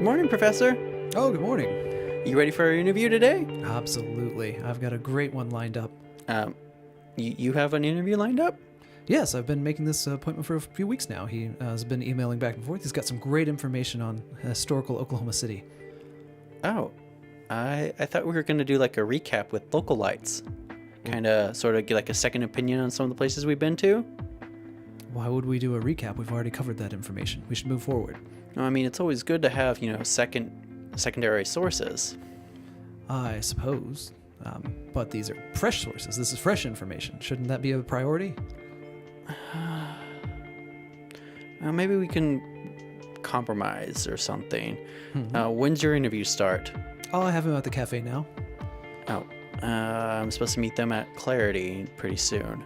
Good morning, Professor. Oh, good morning. You ready for our interview today? Absolutely. I've got a great one lined up. You have an interview lined up? Yes, I've been making this appointment for a few weeks now. He has been emailing back and forth. He's got some great information on historical Oklahoma City. Oh, I thought we were going to do like a recap with Localites. Kind of sort of get like a second opinion on some of the places we've been to. Why would we do a recap? We've already covered that information. We should move forward. No, I mean, it's always good to have, secondary sources. I suppose. But these are fresh sources. This is fresh information. Shouldn't that be a priority? Maybe we can compromise or something. When's your interview start? Oh, I have him at the cafe now. Oh, I'm supposed to meet them at Clarity pretty soon.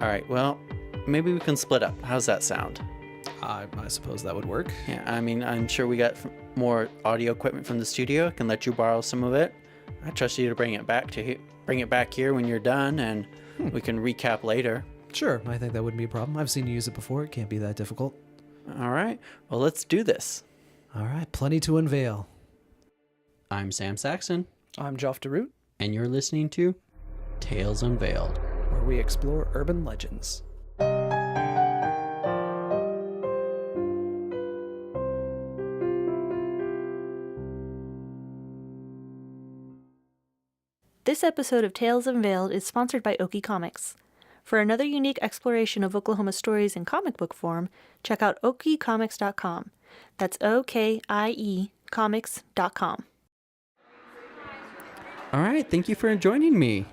All right, well, maybe we can split up. How's that sound? I suppose that would work. Yeah, I mean, I'm sure we got more audio equipment from the studio. I can let you borrow some of it. I trust you to bring it back here when you're done, and we can recap later. Sure, I think that wouldn't be a problem. I've seen you use it before. It can't be that difficult. All right, well, let's do this. All right, plenty to unveil. I'm Sam Saxton. I'm Geoff DeRoot, And you're listening to Tales Unveiled, where we explore urban legends. This episode of Tales Unveiled is sponsored by Okie Comics. For another unique exploration of Oklahoma stories in comic book form, check out okiecomics.com. That's O-K-I-E comics.com. All right, thank you for joining me.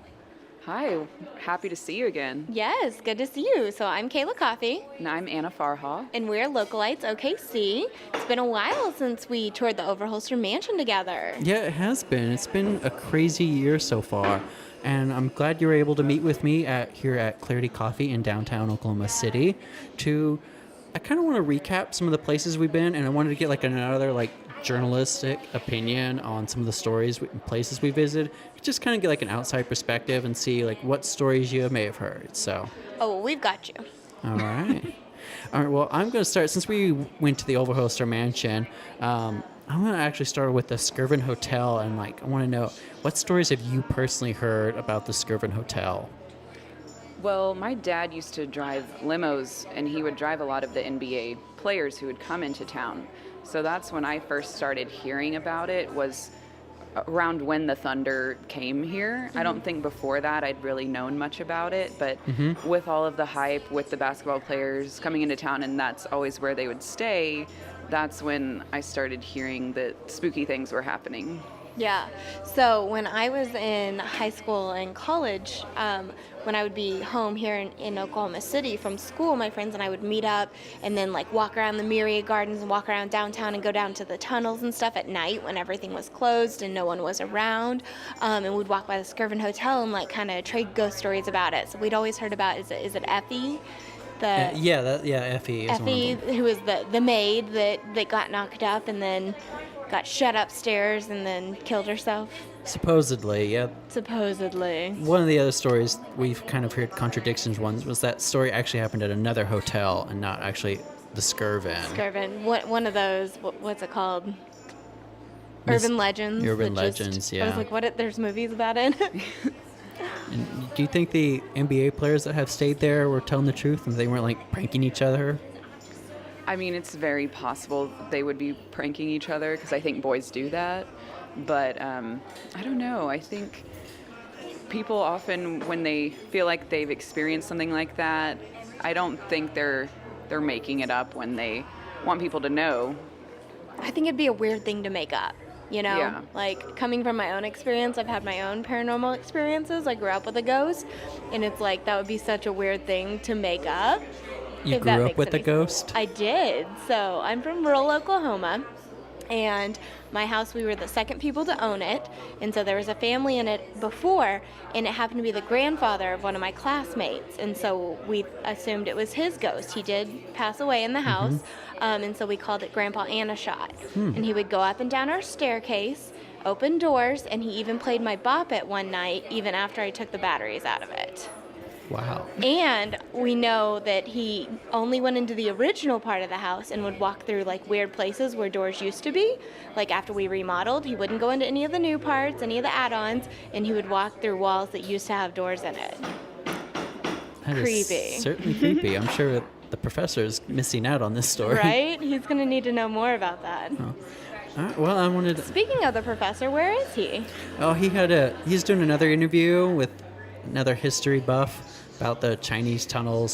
Hi, happy to see you again. Yes, good to see you. So I'm Kayla Coffey. And I'm Anna Farha. And we're Localites OKC. It's been a while since we toured the Overholster Mansion together. Yeah, it has been. It's been a crazy year so far. And I'm glad you were able to meet with me here at Clarity Coffee in downtown Oklahoma City I kind of want to recap some of the places we've been, and I wanted to get another journalistic opinion on some of the stories and places we visited. Just kind of get an outside perspective and see what stories you may have heard. So. Oh, we've got you. All right. All right. Well, I'm going to start since we went to the Overholster Mansion. I'm going to actually start with the Skirvin Hotel, and I want to know what stories have you personally heard about the Skirvin Hotel? Well, my dad used to drive limos, and he would drive a lot of the NBA players who would come into town. So that's when I first started hearing about it, was around when the Thunder came here. I don't think before that I'd really known much about it, but with all of the hype with the basketball players coming into town, and that's always where they would stay, that's when I started hearing that spooky things were happening. Yeah. So when I was in high school and college, when I would be home here in Oklahoma City from school, my friends and I would meet up and then walk around the Myriad Gardens and walk around downtown and go down to the tunnels and stuff at night when everything was closed and no one was around. And we'd walk by the Skirvin Hotel and kind of trade ghost stories about it. So we'd always heard about, is it Effie? Effie is Effie, one of them. who was the maid that got knocked up and then got shut upstairs and then killed herself. Supposedly, yeah. Supposedly. One of the other stories we've kind of heard contradictions ones was that story actually happened at another hotel and not actually the Skirvin. Skirvin. One of those, what's it called? Urban legends. Urban legends, yeah. I was like, what? There's movies about it? And do you think the NBA players that have stayed there were telling the truth and they weren't pranking each other? I mean, it's very possible they would be pranking each other, because I think boys do that. But I don't know. I think people often, when they feel like they've experienced something like that, I don't think they're making it up when they want people to know. I think it'd be a weird thing to make up, Yeah. Coming from my own experience, I've had my own paranormal experiences. I grew up with a ghost, and it's that would be such a weird thing to make up. You grew up with a ghost? I did. So I'm from rural Oklahoma, and my house, we were the second people to own it, and so there was a family in it before, and it happened to be the grandfather of one of my classmates, and so we assumed it was his ghost. He did pass away in the house, and so we called it Grandpa Anna Shot. And he would go up and down our staircase, open doors, and he even played my bop it one night, even after I took the batteries out of it. Wow. And we know that he only went into the original part of the house and would walk through like weird places where doors used to be. Like after we remodeled, he wouldn't go into any of the new parts, any of the add-ons, and he would walk through walls that used to have doors in it. That is Creepy. certainly creepy. I'm sure the professor's missing out on this story. Right? He's going to need to know more about that. All right, well, I wanted to... Speaking of the professor, where is he? Oh, he's doing another interview with another history buff about the Chinese tunnel.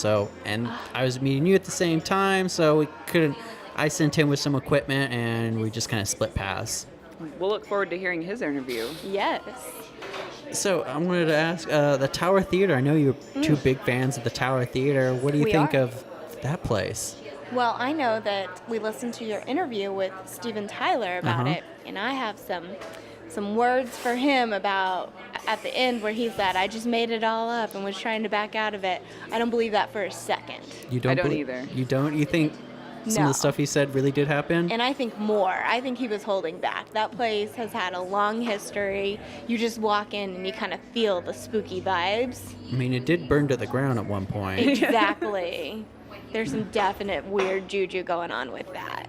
And I was meeting you at the same time, so we couldn't... I sent him with some equipment, and we just kind of split paths. We'll look forward to hearing his interview. Yes. So I wanted to ask, the Tower Theater, I know you're two big fans of the Tower Theater. What do you We think are. of that place? Well, I know that we listened to your interview with Steven Tyler about Uh-huh. it, and I have some words for him about at the end where he said, I just made it all up and was trying to back out of it. I don't believe that for a second. You don't I don't believe- either. You don't? You think some of No. the stuff he said really did happen? And I think more. I think he was holding back. That place has had a long history. You just walk in and you kind of feel the spooky vibes. I mean, it did burn to the ground at one point. Exactly. There's some definite weird juju going on with that.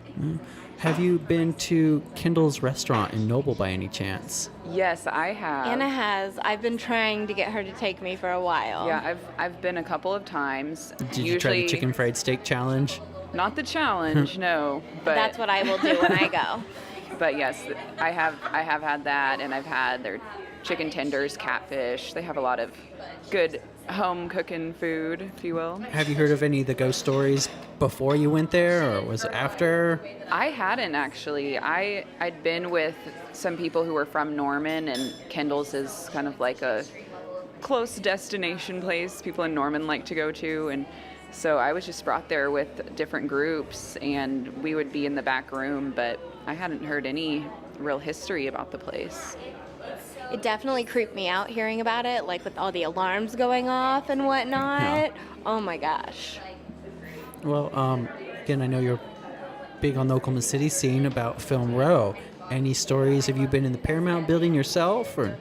Have you been to Kendall's restaurant in Noble by any chance? Yes, I have. Anna has. I've been trying to get her to take me for a while. Yeah, I've been a couple of times. Did you try the chicken fried steak challenge? Not the challenge, no. But That's what I will do when I go. But yes, I have had that, and I've had their chicken tenders, catfish. They have a lot of good home cooking food, if you will. Have you heard of any of the ghost stories before you went there, or was it after? I hadn't actually. I'd been with some people who were from Norman, and Kendall's is kind of like a close destination place people in Norman like to go to, and so I was just brought there with different groups, and we would be in the back room, but I hadn't heard any real history about the place. It definitely creeped me out hearing about it, like with all the alarms going off and whatnot. Yeah. Oh my gosh. Well, again, I know you're big on the Oklahoma City scene about Film Row. Any stories? Have you been in the Paramount building yourself, or?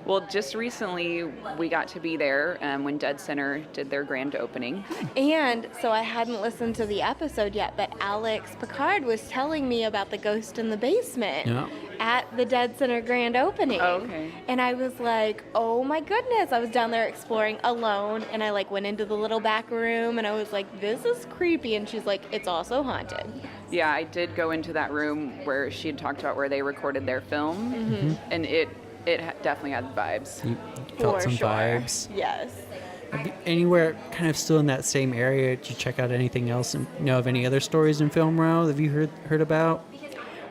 Well, just recently we got to be there when Dead Center did their grand opening. And so I hadn't listened to the episode yet, but Alex Picard was telling me about the ghost in the basement Yeah. at the Dead Center grand opening. Oh, okay. And I was like, oh my goodness. I was down there exploring alone, and I like went into the little back room, and I was like, this is creepy. And she's like, it's also haunted. Yeah, I did go into that room where she had talked about where they recorded their film, and it definitely had vibes. You felt For some sure. vibes. Yes. Anywhere kind of still in that same area? Did you check out anything else and know of any other stories in Film Row? Have you heard about?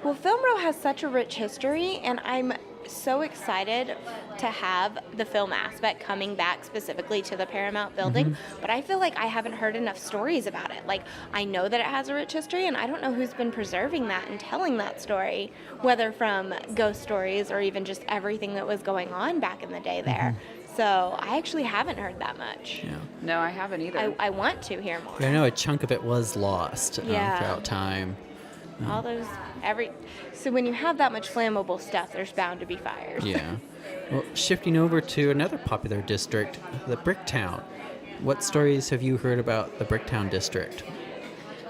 Well, Film Row has such a rich history, and I'm so excited to have the film aspect coming back specifically to the Paramount building, but I feel like I haven't heard enough stories about it. Like, I know that it has a rich history, and I don't know who's been preserving that and telling that story, whether from ghost stories or even just everything that was going on back in the day there. So I actually haven't heard that much. Yeah. No, I haven't either. I want to hear more. I know a chunk of it was lost Yeah. throughout time. All those, so when you have that much flammable stuff, there's bound to be fires. Yeah. Well, shifting over to another popular district, the Bricktown. What stories have you heard about the Bricktown district?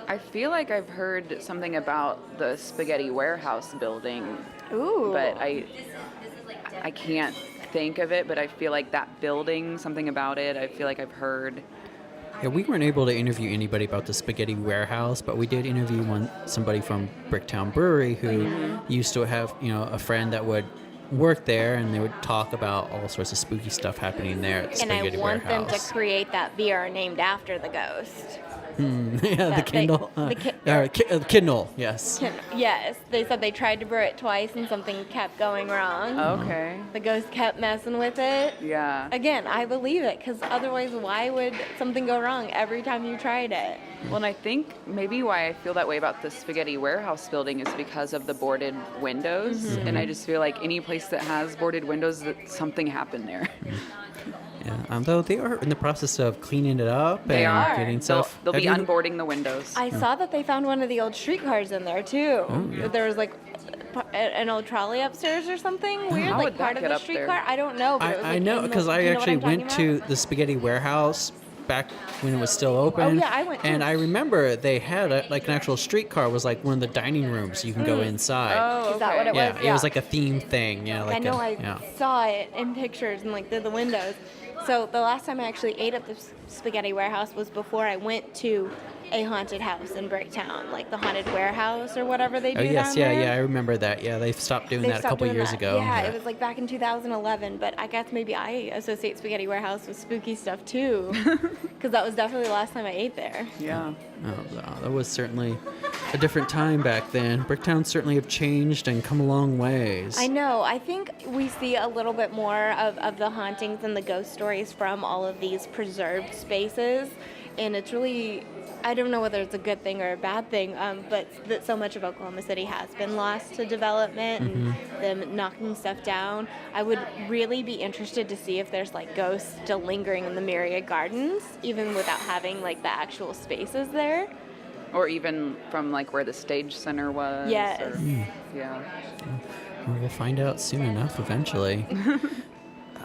I feel like I've heard something about the spaghetti warehouse building, Ooh. but I can't think of it, but I feel like that building, something about it, I feel like I've heard. Yeah, we weren't able to interview anybody about the spaghetti warehouse, but we did interview somebody from Bricktown Brewery who used to have, a friend that would work there, and they would talk about all sorts of spooky stuff happening there at the And I spaghetti want them warehouse. to create that VR named after the ghost. Yeah, the that they- Kindle. the Kindle, yes. Yes, they said they tried to brew it twice and something kept going wrong. Okay. The ghost kept messing with it. Yeah. Again, I believe it, because otherwise why would something go wrong every time you tried it? Well, and I think maybe why I feel that way about the spaghetti warehouse building is because of the boarded windows. And I just feel like any place that has boarded windows, that something happened there. Yeah, though they are in the process of cleaning it up They and are. getting They'll stuff. be Have you- unboarding the windows. I saw that they found one of the old streetcars in there too. Oh, yeah. There was like an old trolley upstairs or something weird, How like would that part of get the up there? streetcar. I don't know. But it was, I like, know in the- because I you know what actually I'm talking went to about? the spaghetti warehouse back when it was still open. Oh, yeah, I went too. And I remember they had like an actual streetcar was like one of the dining rooms you can go inside. Oh, Is that what it yeah, was? it was like a theme thing. Yeah, like I know yeah. saw it in pictures and like through the windows. So the last time I actually ate at the spaghetti warehouse was before I went to a haunted house in Bricktown, like the haunted warehouse or whatever they do Oh yes, down yeah, there. yeah, I remember that. Yeah, they stopped doing They that a stopped couple doing years that. ago. Yeah, it was like back in 2011, but I guess maybe I associate Spaghetti Warehouse with spooky stuff too, because that was definitely the last time I ate there. Yeah. Oh, that was certainly a different time back then. Bricktown certainly have changed and come a long ways. I know. I think we see a little bit more of the hauntings and the ghost stories from all of these preserved spaces, and it's really, I don't know whether it's a good thing or a bad thing, but that so much of Oklahoma City has been lost to development and them knocking stuff down. I would really be interested to see if there's like ghosts still lingering in the Myriad Gardens, even without having like the actual spaces there. Or even from like where the stage center was. Yes. Or, yeah. Well, we'll find out soon enough eventually.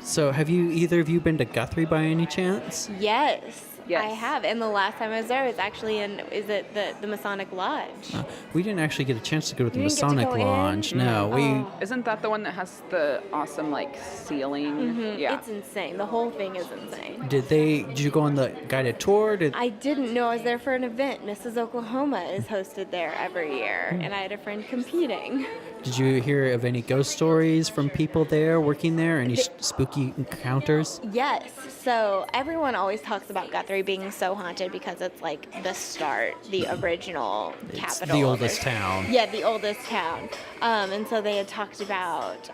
So, have either of you been to Guthrie by any chance? Yes. Yes. I have, and the last time I was there was actually is it the Masonic Lodge? We didn't actually get a chance to go to the You didn't get to Masonic go in? Lodge. No, we. Isn't that the one that has the awesome like ceiling? Yeah. It's insane. The whole thing is insane. Did you go on the guided tour? I didn't know I was there for an event. Mrs. Oklahoma is hosted there every year, and I had a friend competing. Did you hear of any ghost stories from people there working there? Any spooky encounters? Yes. So everyone always talks about Guthrie being so haunted because it's like the start, the original It's capital. the oldest There's- town. Yeah, the oldest town. And so they had talked about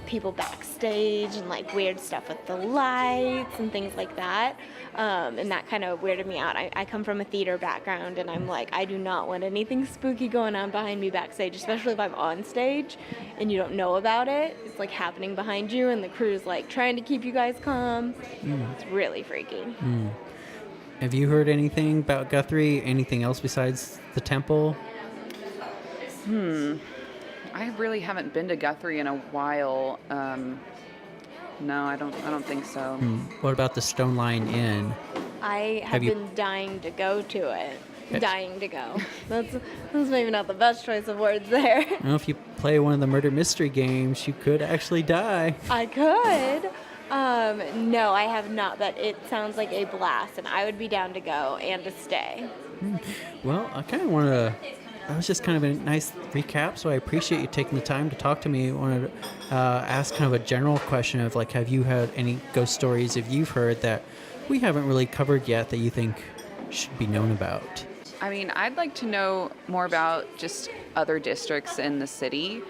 people backstage and like weird stuff with the lights and things like that. And that kind of weirded me out. I come from a theater background, and I'm like, I do not want anything spooky going on behind me backstage, especially if I'm on stage and you don't know about it. It's like happening behind you, and the crew's like trying to keep you guys calm. It's really freaky. Have you heard anything about Guthrie? Anything else besides the temple? I really haven't been to Guthrie in a while. No, I don't think so. What about the Stone Lion Inn? I have Have you- been dying to go to it. Yes. Dying to go. That's maybe not the best choice of words there. Well, if you play one of the murder mystery games, you could actually die. I could. No, I have not, but it sounds like a blast, and I would be down to go and to stay. Well, I kind of want to. That was just kind of a nice recap, so I appreciate you taking the time to talk to me. I wanted to ask kind of a general question of like, have you had any ghost stories if you've heard that we haven't really covered yet that you think should be known about? I mean, I'd like to know more about just other districts in the city.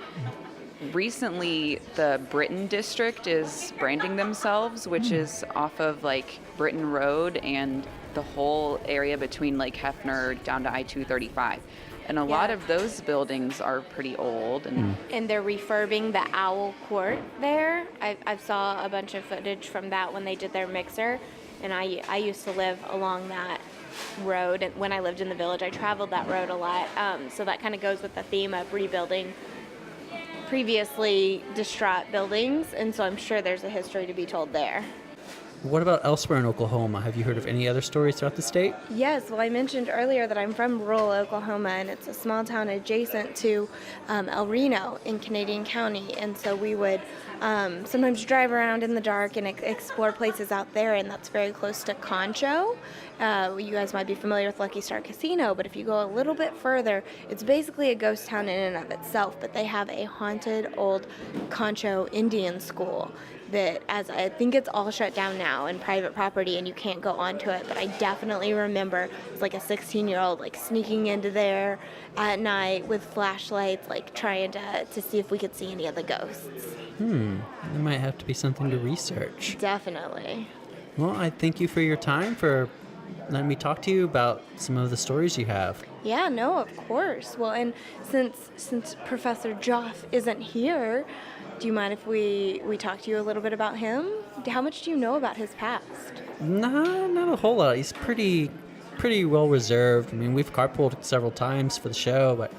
Recently, the Britain district is branding themselves, which is off of like Britain Road and the whole area between Lake Hefner down to I-235. And a lot of those buildings are pretty old. And they're refurbing the Owl Court there. I saw a bunch of footage from that when they did their mixer, and I used to live along that road. And when I lived in the village, I traveled that road a lot. So that kind of goes with the theme of rebuilding previously distraught buildings, and so I'm sure there's a history to be told there. What about elsewhere in Oklahoma? Have you heard of any other stories throughout the state? Yes, well, I mentioned earlier that I'm from rural Oklahoma, and it's a small town adjacent to El Reno in Canadian County, and so we would sometimes drive around in the dark and explore places out there, and that's very close to Concho. You guys might be familiar with Lucky Star Casino, but if you go a little bit further, it's basically a ghost town in and of itself, but they have a haunted old Concho Indian school that, as I think it's all shut down now and private property and you can't go onto it, but I definitely remember it's like a 16-year-old like sneaking into there at night with flashlights, like trying to see if we could see any of the ghosts. That might have to be something to research. Definitely. Well, I thank you for your time, for letting me talk to you about some of the stories you have. Yeah, no, of course. Well, and since Professor Geoff isn't here, do you mind if we talk to you a little bit about him? How much do you know about his past? Nah, not a whole lot. He's pretty well reserved. I mean, we've carpooled several times for the show, but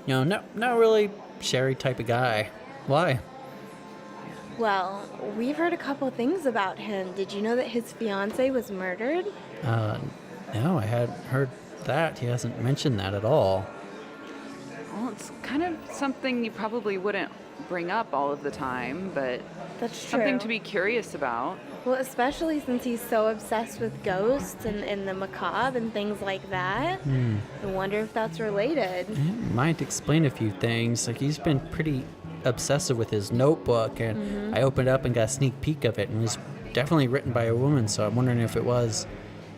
not really sherry type of guy. Why? Well, we've heard a couple things about him. Did you know that his fiance was murdered? No, I hadn't heard that. He hasn't mentioned that at all. Well, it's kind of something you probably wouldn't bring up all of the time, but That's true. something to be curious about. Well, especially since he's so obsessed with ghosts and the macabre and things like that. I wonder if that's related. It might explain a few things. Like, he's been pretty obsessive with his notebook, and I opened up and got a sneak peek of it, and it was definitely written by a woman, so I'm wondering if it was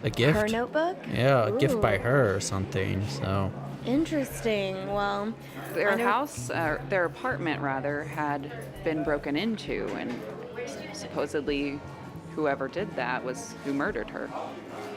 a gift. Her notebook? Yeah, a gift by Ooh. her or something, so... Interesting. Well, Their house, their apartment rather, had been broken into, and supposedly whoever did that was who murdered her.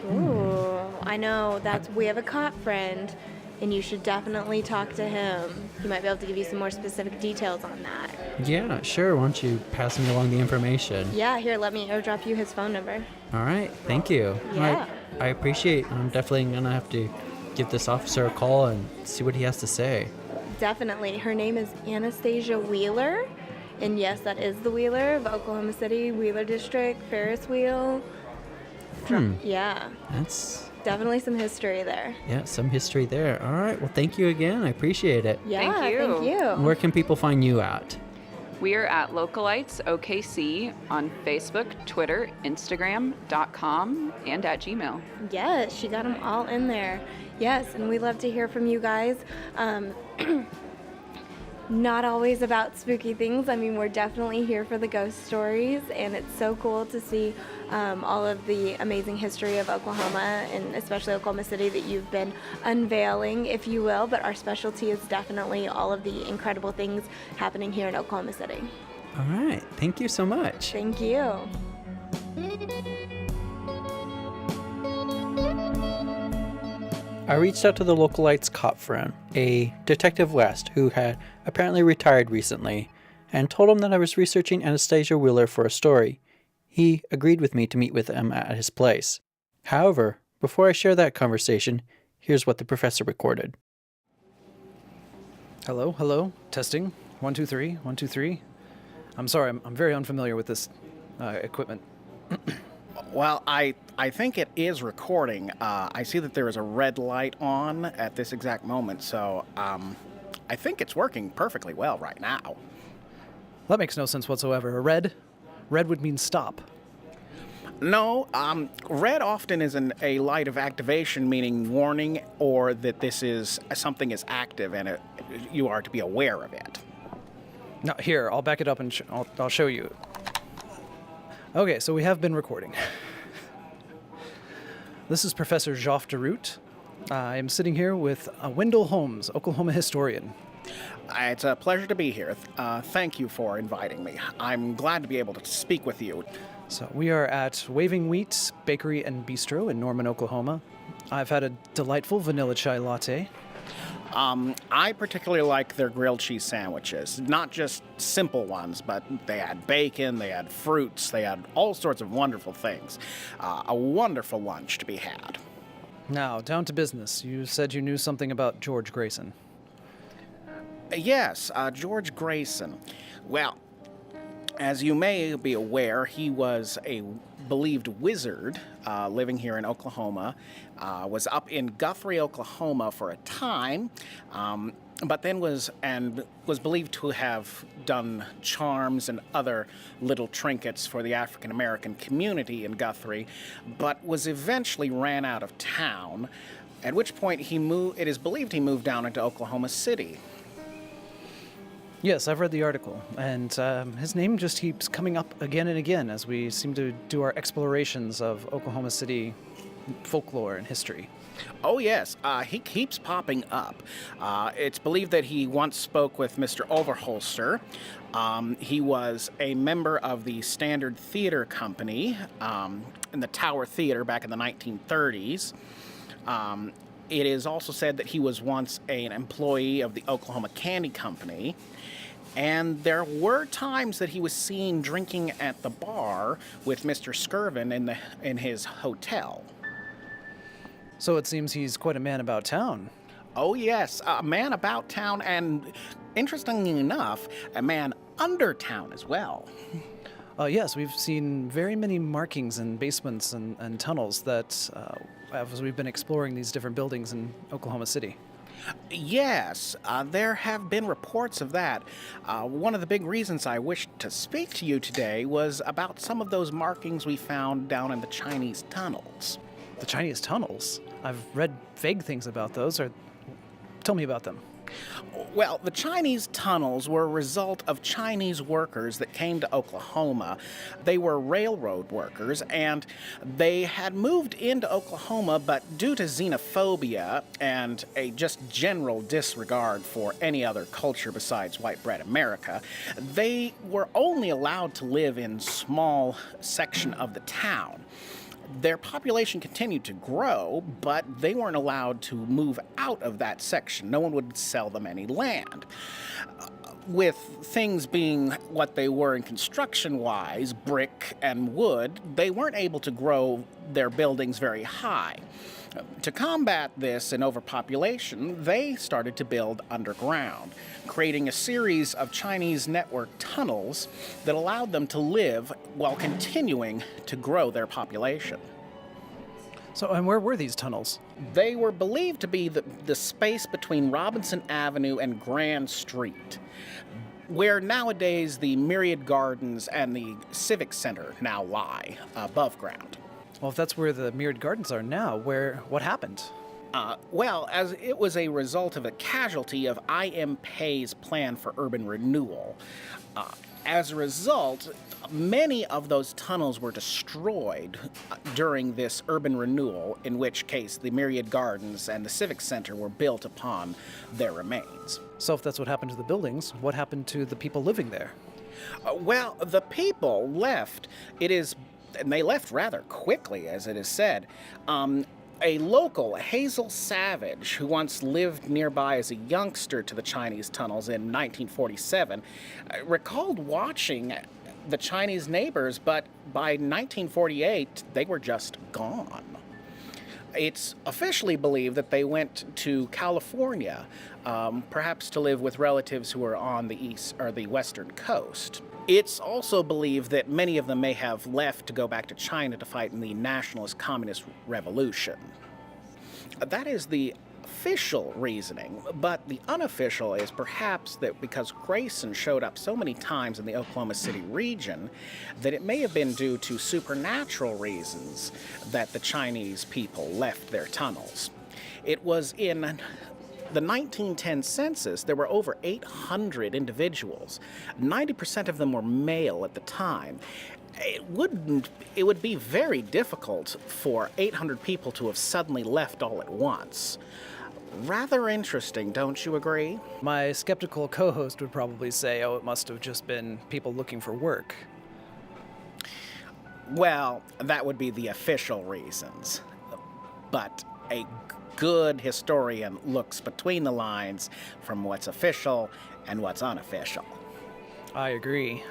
ooh, I know. We have a cop friend, and you should definitely talk to him. He might be able to give you some more specific details on that. Yeah, sure. Why don't you pass me along the information? Yeah, here, let me airdrop you his phone number. All right, thank you. Yeah. I appreciate. I'm definitely gonna have to give this officer a call and see what he has to say. Definitely. Her name is Anastasia Wheeler. And yes, that is the Wheeler of Oklahoma City, Wheeler District, Ferris wheel. Yeah, That's definitely some history there. some history there. All right. Well, thank you again. I appreciate it. Yeah, Thank you. thank you. Where can people find you at? We are at Localites OKC on Facebook, Twitter, Instagram.com, and at Gmail. Yes, she got them all in there. Yes, and we love to hear from you guys. Not always about spooky things. I mean, we're definitely here for the ghost stories, and it's so cool to see all of the amazing history of Oklahoma, and especially Oklahoma City, that you've been unveiling, if you will. But our specialty is definitely all of the incredible things happening here in Oklahoma City. All right. Thank you so much. Thank you. I reached out to the Localites cop friend, a Detective West, who had apparently retired recently, and told him that I was researching Anastasia Wheeler for a story. He agreed with me to meet with him at his place. However, before I share that conversation, here's what the professor recorded. Hello, testing. 1, 2, 3, 1, 2, 3. I'm sorry, I'm very unfamiliar with this equipment. Well, I think it is recording. I see that there is a red light on at this exact moment, so I think it's working perfectly well right now. That makes no sense whatsoever. Red would mean stop. No, red often is a light of activation, meaning warning, or that this is something is active and you are to be aware of it. Now, here, I'll back it up and I'll show you. Okay, so we have been recording. This is Professor Geoff DeRoot. I am sitting here with Wendell Holmes, Oklahoma historian. It's a pleasure to be here. Thank you for inviting me. I'm glad to be able to speak with you. So we are at Waving Wheat Bakery and Bistro in Norman, Oklahoma. I've had a delightful vanilla chai latte. I particularly like their grilled cheese sandwiches. Not just simple ones, but they had bacon, they had fruits, they had all sorts of wonderful things. A wonderful lunch to be had. Now, down to business. You said you knew something about George Grayson. Yes, George Grayson. Well, as you may be aware, he was a believed wizard living here in Oklahoma, was up in Guthrie, Oklahoma for a time, but then was believed to have done charms and other little trinkets for the African American community in Guthrie, but was eventually ran out of town, at which point it is believed he moved down into Oklahoma City. Yes, I've read the article, and his name just keeps coming up again and again as we seem to do our explorations of Oklahoma City folklore and history. Oh, yes. He keeps popping up. It's believed that he once spoke with Mr. Overholser. He was a member of the Standard Theater Company in the Tower Theater back in the 1930s. It is also said that he was once an employee of the Oklahoma Candy Company. And there were times that he was seen drinking at the bar with Mr. Skirvin in his hotel. So it seems he's quite a man about town. Oh, yes, a man about town, and interestingly enough, a man under town as well. Yes, we've seen very many markings in basements and tunnels that, as we've been exploring these different buildings in Oklahoma City. Yes, there have been reports of that. One of the big reasons I wished to speak to you today was about some of those markings we found down in the Chinese tunnels. The Chinese tunnels? I've read vague things about those. Tell me about them. Well, the Chinese tunnels were a result of Chinese workers that came to Oklahoma. They were railroad workers, and they had moved into Oklahoma, but due to xenophobia and a just general disregard for any other culture besides white bread America, they were only allowed to live in small section of the town. Their population continued to grow, but they weren't allowed to move out of that section. No one would sell them any land. With things being what they were in construction-wise, brick and wood, they weren't able to grow their buildings very high. To combat this and overpopulation, they started to build underground, creating a series of Chinese network tunnels that allowed them to live while continuing to grow their population. So, and where were these tunnels? They were believed to be the space between Robinson Avenue and Grand Street, where nowadays the Myriad Gardens and the Civic Center now lie, above ground. Well, if that's where the Myriad Gardens are now, what happened? Well, as it was a result of a casualty of I.M. Pei's plan for urban renewal. As a result, many of those tunnels were destroyed during this urban renewal, in which case the Myriad Gardens and the Civic Center were built upon their remains. So if that's what happened to the buildings, what happened to the people living there? Well, the people left. And they left rather quickly, as it is said. A local, Hazel Savage, who once lived nearby as a youngster to the Chinese tunnels in 1947, recalled watching the Chinese neighbors, but by 1948, they were just gone. It's officially believed that they went to California, perhaps to live with relatives who were on the east or the western coast. It's also believed that many of them may have left to go back to China to fight in the nationalist communist revolution. That is the official reasoning, but the unofficial is perhaps that because Grayson showed up so many times in the Oklahoma City region, that it may have been due to supernatural reasons that the Chinese people left their tunnels. It was in the 1910 census, there were over 800 individuals. 90% of them were male at the time. It would be very difficult for 800 people to have suddenly left all at once. Rather interesting, don't you agree? My skeptical co-host would probably say, it must have just been people looking for work. Well, that would be the official reasons. But a good historian looks between the lines from what's official and what's unofficial. I agree.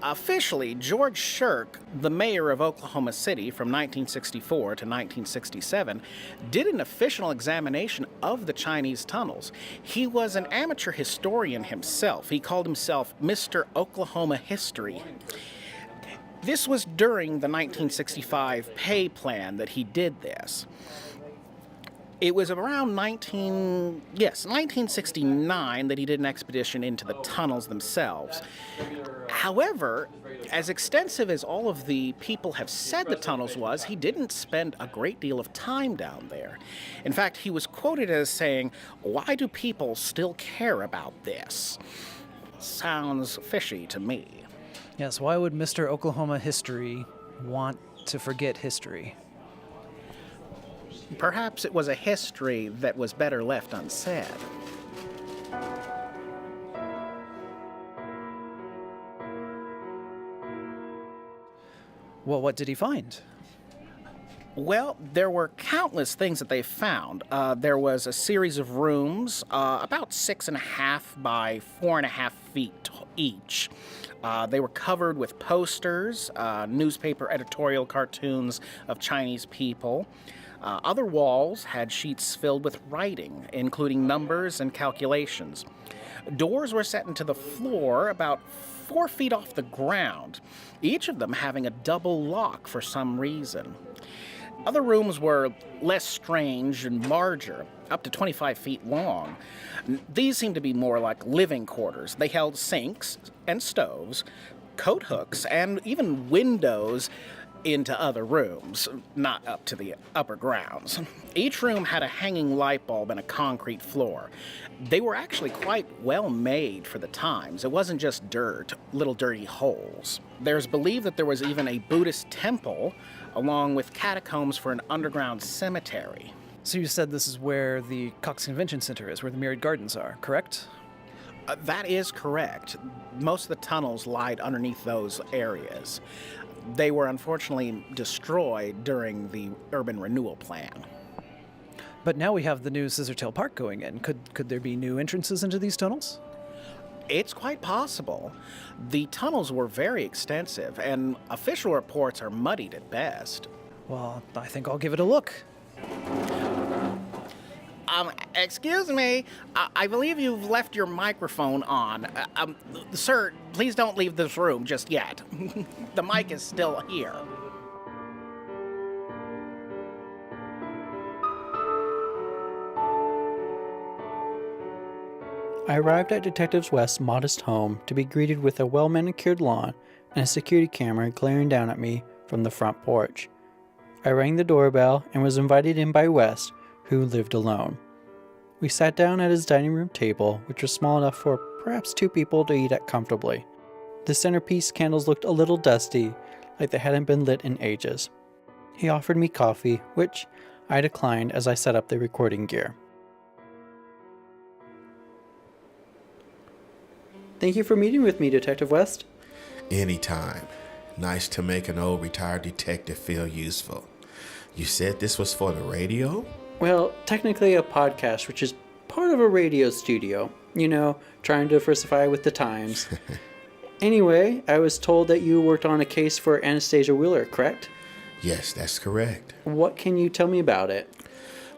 Officially, George Shirk, the mayor of Oklahoma City from 1964 to 1967, did an official examination of the Chinese tunnels. He was an amateur historian himself. He called himself Mr. Oklahoma History. This was during the 1965 pay plan that he did this. It was around 1969 that he did an expedition into the tunnels themselves. However, as extensive as all of the people have said the tunnels was, he didn't spend a great deal of time down there. In fact, he was quoted as saying, "Why do people still care about this?" Sounds fishy to me. Yes, why would Mr. Oklahoma History want to forget history? Perhaps it was a history that was better left unsaid. Well, what did he find? Well, there were countless things that they found. There was a series of rooms, about 6.5 by 4.5 feet each. They were covered with posters, newspaper editorial cartoons of Chinese people. Other walls had sheets filled with writing, including numbers and calculations. Doors were set into the floor about 4 feet off the ground, each of them having a double lock for some reason. Other rooms were less strange and larger, up to 25 feet long. These seemed to be more like living quarters. They held sinks and stoves, coat hooks, and even windows into other rooms, not up to the upper grounds. Each room had a hanging light bulb and a concrete floor. They were actually quite well made for the times. It wasn't just dirt, little dirty holes. There's believed that there was even a Buddhist temple, along with catacombs for an underground cemetery. So you said this is where the Cox Convention Center is, where the Myriad Gardens are, correct? That is correct. Most of the tunnels lied underneath those areas. They were unfortunately destroyed during the urban renewal plan. But now we have the new Scissortail Park going in. Could there be new entrances into these tunnels? It's quite possible. The tunnels were very extensive, and official reports are muddied at best. Well, I think I'll give it a look. Excuse me. I believe you've left your microphone on. Sir, please don't leave this room just yet. The mic is still here. I arrived at Detective West's modest home to be greeted with a well-manicured lawn and a security camera glaring down at me from the front porch. I rang the doorbell and was invited in by West, who lived alone. We sat down at his dining room table, which was small enough for perhaps 2 people to eat at comfortably. The centerpiece candles looked a little dusty, like they hadn't been lit in ages. He offered me coffee, which I declined as I set up the recording gear. Thank you for meeting with me, Detective West. Anytime. Nice to make an old retired detective feel useful. You said this was for the radio? Well, technically a podcast, which is part of a radio studio. You know, trying to diversify with the times. Anyway, I was told that you worked on a case for Anastasia Wheeler, correct? Yes, that's correct. What can you tell me about it?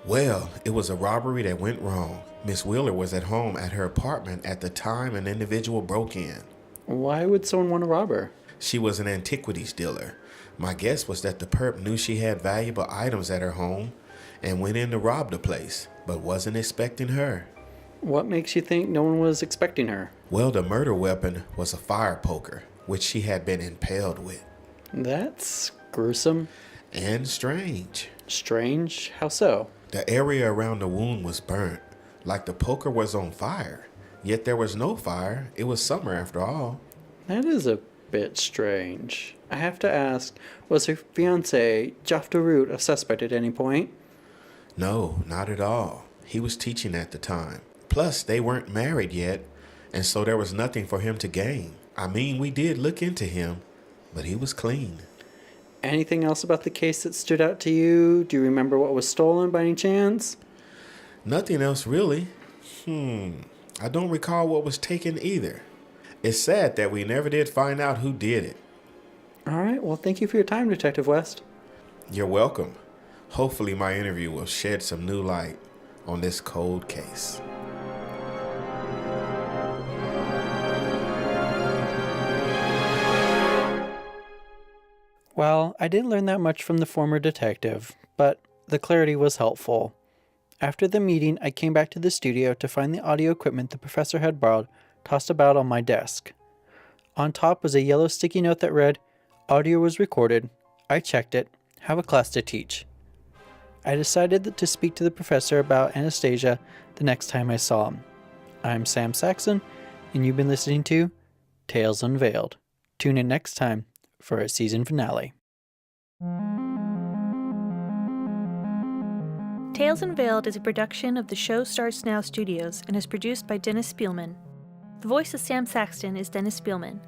Well, it was a robbery that went wrong. Miss Wheeler was at home at her apartment at the time an individual broke in. Why would someone want to rob her? She was an antiquities dealer. My guess was that the perp knew she had valuable items at her home and went in to rob the place, but wasn't expecting her. What makes you think no one was expecting her? Well, the murder weapon was a fire poker, which she had been impaled with. That's gruesome. And strange. Strange? How so? The area around the wound was burnt, like the poker was on fire. Yet there was no fire. It was summer after all. That is a bit strange. I have to ask, was her fiancé, Geoff DeRoot, a suspect at any point? No, not at all. He was teaching at the time. Plus, they weren't married yet, and so there was nothing for him to gain. I mean, we did look into him, but he was clean. Anything else about the case that stood out to you? Do you remember what was stolen by any chance? Nothing else really. I don't recall what was taken either. It's sad that we never did find out who did it. All right, well, thank you for your time, Detective West. You're welcome. Hopefully my interview will shed some new light on this cold case. Well, I didn't learn that much from the former detective, but the clarity was helpful. After the meeting, I came back to the studio to find the audio equipment the professor had borrowed tossed about on my desk. On top was a yellow sticky note that read, "Audio was recorded. I checked it. Have a class to teach." I decided to speak to the professor about Anastasia the next time I saw him. I'm Sam Saxton, and you've been listening to Tales Unveiled. Tune in next time for a season finale. Tales Unveiled is a production of the Show Starts Now Studios and is produced by Dennis Spielman. The voice of Sam Saxton is Dennis Spielman.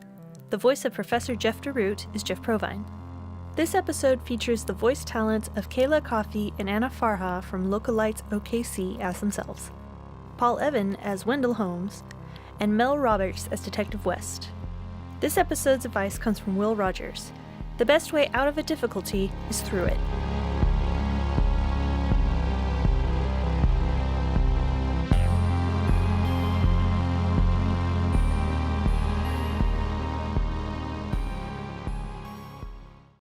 The voice of Professor Geoff DeRoot is Jeff Provine. This episode features the voice talents of Kayla Coffey and Anna Farha from Localites OKC as themselves, Paul Evan as Wendell Holmes, and Mel Roberts as Detective West. This episode's advice comes from Will Rogers. The best way out of a difficulty is through it.